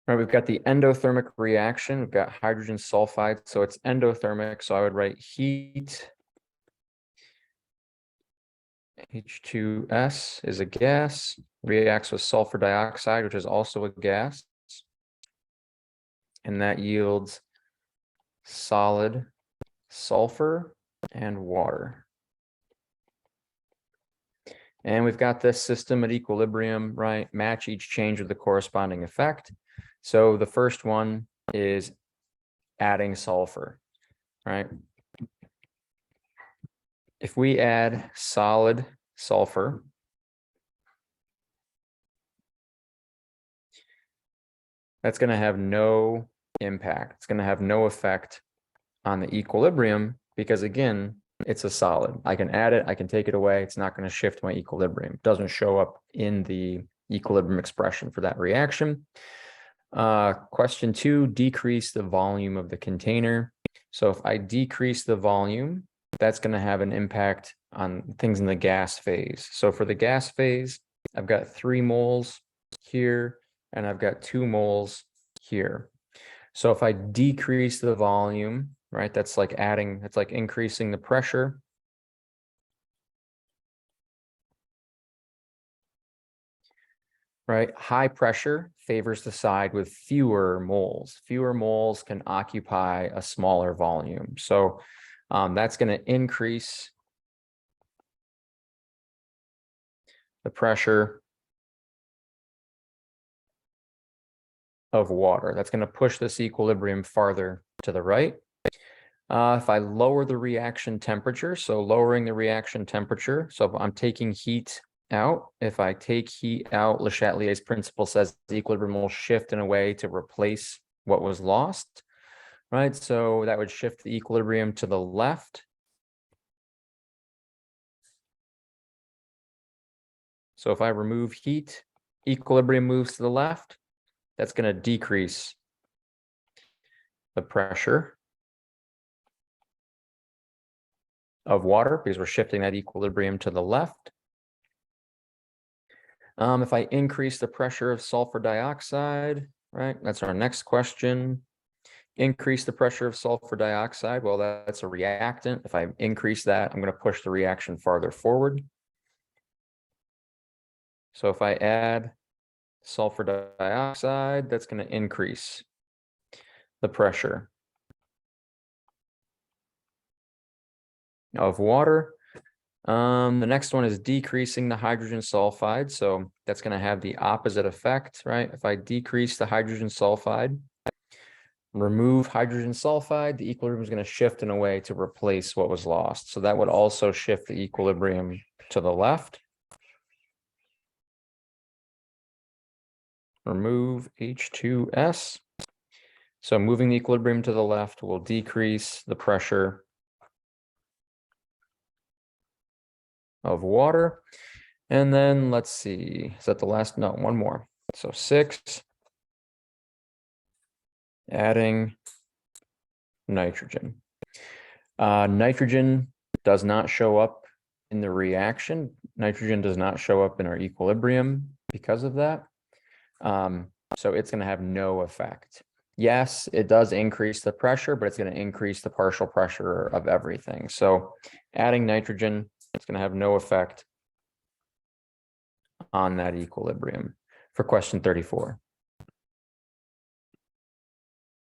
Right, we've got the endothermic reaction. We've got hydrogen sulfide, so it's endothermic. So I would write heat. H2S is a gas, reacts with sulfur dioxide, which is also a gas. And that yields solid sulfur and water. And we've got this system at equilibrium, right? Match each change with the corresponding effect. So the first one is adding sulfur, right? If we add solid sulfur, that's going to have no impact. It's going to have no effect on the equilibrium because, again, it's a solid. I can add it, I can take it away. It's not going to shift my equilibrium. It doesn't show up in the equilibrium expression for that reaction. Question 2, decrease the volume of the container. So if I decrease the volume, that's going to have an impact on things in the gas phase. So for the gas phase, I've got 3 moles here, and I've got 2 moles here. So if I decrease the volume, right, that's like increasing the pressure. Right, high pressure favors the side with fewer moles. Fewer moles can occupy a smaller volume. So that's going to increase the pressure of water. That's going to push this equilibrium farther to the right. If I lower the reaction temperature, so lowering the reaction temperature, so if I'm taking heat out, if I take heat out, Le Chatelier's principle says the equilibrium will shift in a way to replace what was lost, right? So that would shift the equilibrium to the left. So if I remove heat, equilibrium moves to the left. That's going to decrease the pressure of water because we're shifting that equilibrium to the left. If I increase the pressure of sulfur dioxide, right, that's our next question. Increase the pressure of sulfur dioxide. Well, that's a reactant. If I increase that, I'm going to push the reaction farther forward. So if I add sulfur dioxide, that's going to increase the pressure of water. The next one is decreasing the hydrogen sulfide. So that's going to have the opposite effect, right? If I decrease the hydrogen sulfide, remove hydrogen sulfide, the equilibrium is going to shift in a way to replace what was lost. So that would also shift the equilibrium to the left. Remove H2S. So moving the equilibrium to the left will decrease the pressure of water. And then let's see, is that the last? No, one more. So 6, adding nitrogen. Nitrogen does not show up in the reaction. Nitrogen does not show up in our equilibrium because of that. So it's going to have no effect. Yes, it does increase the pressure, but it's going to increase the partial pressure of everything. So adding nitrogen, it's going to have no effect on that equilibrium for question 34.